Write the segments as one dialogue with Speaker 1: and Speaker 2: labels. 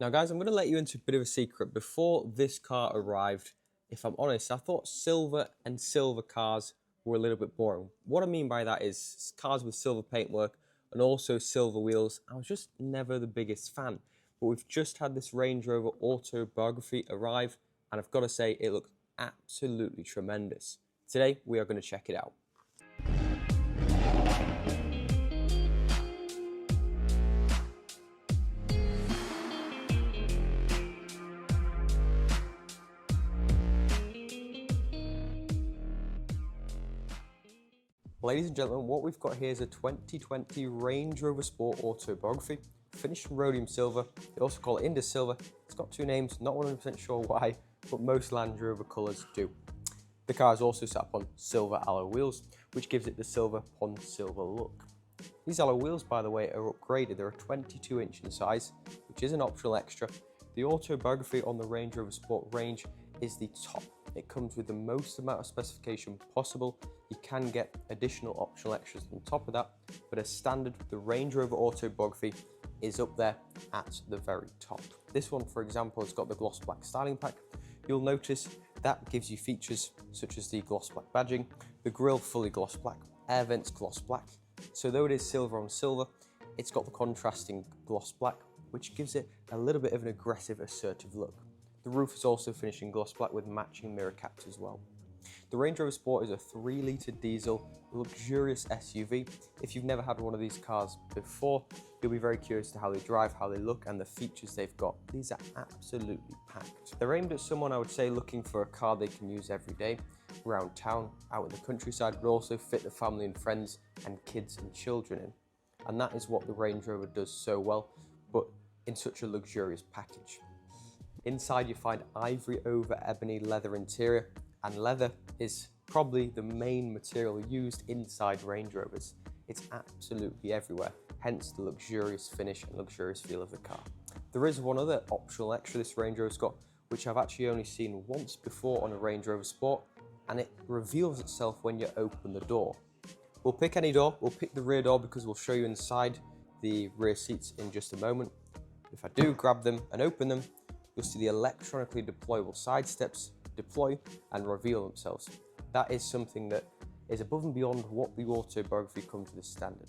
Speaker 1: Now guys, I'm going to let you into a bit of a secret. Before this car arrived, if I'm honest, I thought silver and silver cars were a little bit boring. What I mean by that is cars with silver paintwork and also silver wheels. I was just never the biggest fan. But we've just had this Range Rover Autobiography arrive, and I've got to say it looks absolutely tremendous. Today we are going to check it out. Ladies and gentlemen, what we've got here is a 2020 Range Rover Sport Autobiography, finished in rhodium silver. They also call it Indus silver. It's got two names, not 100% sure why, but most Land Rover colours do. The car is also set up on silver alloy wheels, which gives it the silver on silver look. These alloy wheels, by the way, are upgraded. They're a 22-inch in size, which is an optional extra. The Autobiography on the Range Rover Sport range is the top. It comes with the most amount of specification possible. You can get additional optional extras on top of that, but as standard, the Range Rover Autobiography is up there at the very top. This one, for example, has got the gloss black styling pack. You'll notice that gives you features such as the gloss black badging, the grille fully gloss black, air vents gloss black. So though it is silver on silver, it's got the contrasting gloss black, which gives it a little bit of an aggressive, assertive look. The roof is also finished in gloss black with matching mirror caps as well. The Range Rover Sport is a 3-litre diesel luxurious SUV. If you've never had one of these cars before, you'll be very curious to how they drive, how they look, and the features they've got. These are absolutely packed. They're aimed at someone, I would say, looking for a car they can use every day, around town, out in the countryside, but also fit the family and friends and kids and children in. And that is what the Range Rover does so well, but in such a luxurious package. Inside you find ivory over ebony leather interior, and leather is probably the main material used inside Range Rovers. It's absolutely everywhere, hence the luxurious finish and luxurious feel of the car. There is one other optional extra this Range Rover's got, which I've actually only seen once before on a Range Rover Sport, and it reveals itself when you open the door. We'll pick any door, we'll pick the rear door because we'll show you inside the rear seats in just a moment. If I do grab them and open them, you'll see the electronically deployable side steps deploy and reveal themselves. That is something that is above and beyond what the Autobiography comes with as standard.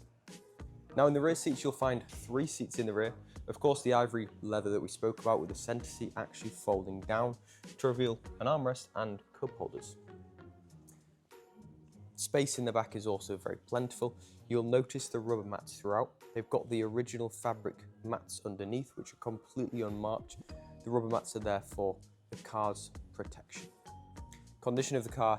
Speaker 1: Now in the rear seats you'll find 3 seats in the rear. Of course the ivory leather that we spoke about, with the centre seat actually folding down to reveal an armrest and cup holders. Space in the back is also very plentiful. You'll notice the rubber mats throughout. They've got the original fabric mats underneath, which are completely unmarked. The rubber mats are there for the car's protection. Condition of the car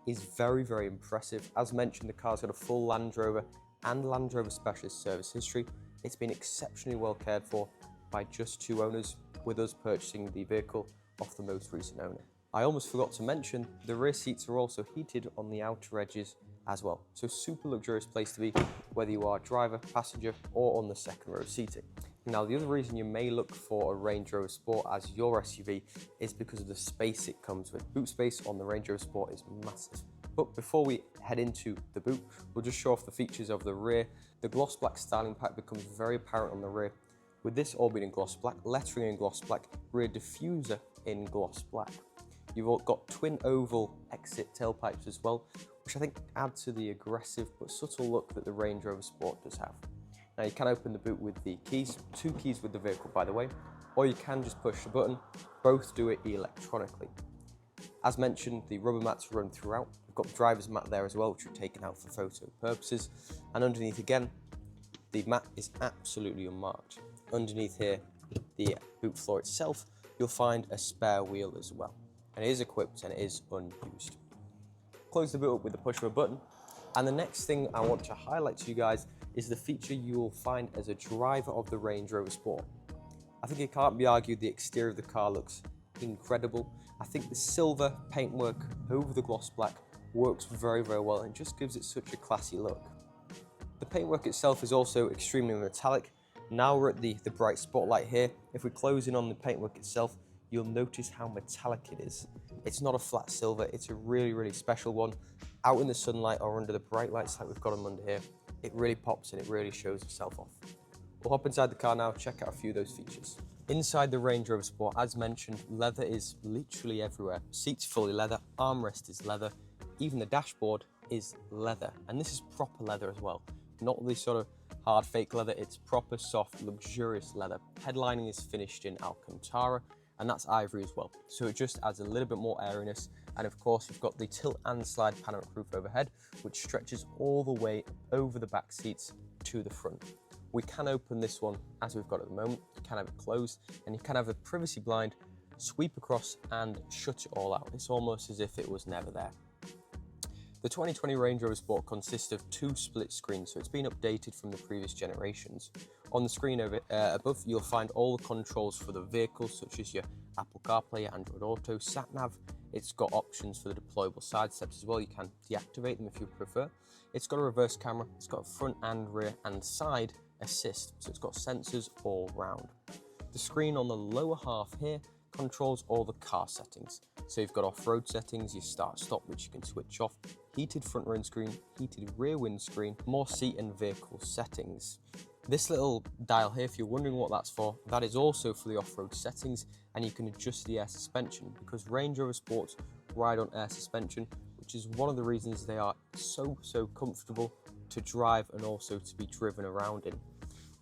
Speaker 1: is very, very impressive. As mentioned, the car's got a full Land Rover and Land Rover Specialist service history. It's been exceptionally well cared for by just 2 owners, with us purchasing the vehicle off the most recent owner. I almost forgot to mention, the rear seats are also heated on the outer edges as well. So super luxurious place to be, whether you are driver, passenger, or on the second row seating. Now, the other reason you may look for a Range Rover Sport as your SUV is because of the space it comes with. Boot space on the Range Rover Sport is massive. But before we head into the boot, we'll just show off the features of the rear. The gloss black styling pack becomes very apparent on the rear, with this all being in gloss black, lettering in gloss black, rear diffuser in gloss black. You've all got twin oval exit tailpipes as well, which I think add to the aggressive but subtle look that the Range Rover Sport does have. Now you can open the boot with the keys, 2 keys with the vehicle by the way, or you can just push the button. Both do it electronically. As mentioned, the rubber mats run throughout. We've got the driver's mat there as well, which we've taken out for photo purposes. And underneath again, the mat is absolutely unmarked. Underneath here, the boot floor itself, you'll find a spare wheel as well. And it is equipped and it is unused. Close the boot up with the push of a button. And the next thing I want to highlight to you guys is the feature you will find as a driver of the Range Rover Sport. I think it can't be argued the exterior of the car looks incredible. I think the silver paintwork over the gloss black works very, very well and just gives it such a classy look. The paintwork itself is also extremely metallic. Now we're at the bright spotlight here. If we close in on the paintwork itself, you'll notice how metallic it is. It's not a flat silver, it's a really, really special one. Out in the sunlight or under the bright lights like we've got them under here, it really pops and it really shows itself off. We'll hop inside the car now, check out a few of those features. Inside the Range Rover Sport, as mentioned, leather is literally everywhere. Seats fully leather, armrest is leather, even the dashboard is leather. And this is proper leather as well. Not the sort of hard fake leather, it's proper soft, luxurious leather. Headlining is finished in Alcantara, and that's ivory as well. So it just adds a little bit more airiness. And of course, you've got the tilt and slide panoramic roof overhead, which stretches all the way over the back seats to the front. We can open this one as we've got at the moment. You can have it closed, and you can have a privacy blind sweep across and shut it all out. It's almost as if it was never there. The 2020 Range Rover Sport consists of 2 split screens, so it's been updated from the previous generations. On the screen above, you'll find all the controls for the vehicle, such as your Apple CarPlay, your Android Auto, sat-nav. It's got options for the deployable side steps as well. You can deactivate them if you prefer. It's got a reverse camera, it's got front and rear and side assist, so it's got sensors all round. The screen on the lower half here controls all the car settings. So you've got off-road settings, your start-stop, which you can switch off, heated front windscreen, heated rear windscreen, more seat and vehicle settings. This little dial here, if you're wondering what that's for, that is also for the off-road settings, and you can adjust the air suspension because Range Rover Sports ride on air suspension, which is one of the reasons they are so comfortable to drive and also to be driven around in.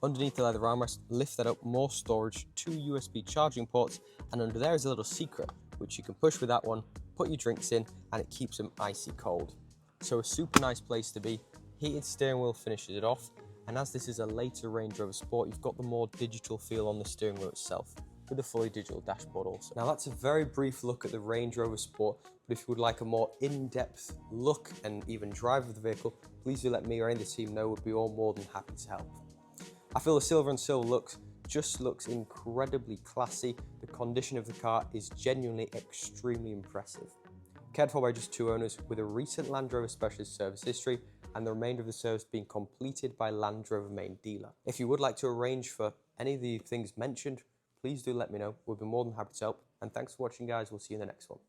Speaker 1: Underneath the leather armrest, lift that up, more storage, 2 USB charging ports, and under there is a little secret, which you can push with that one, put your drinks in, and it keeps them icy cold. So a super nice place to be. Heated steering wheel finishes it off, and as this is a later Range Rover Sport, you've got the more digital feel on the steering wheel itself, with a fully digital dashboard also. Now that's a very brief look at the Range Rover Sport, but if you would like a more in-depth look and even drive of the vehicle, please do let me or any of the team know. We'd be all more than happy to help. I feel the silver on silver looks incredibly classy. The condition of the car is genuinely extremely impressive. Cared for by just 2 owners with a recent Land Rover Specialist service history, and the remainder of the service being completed by Land Rover main dealer. If you would like to arrange for any of the things mentioned, please do let me know. We'll be more than happy to help. And thanks for watching, guys. We'll see you in the next one.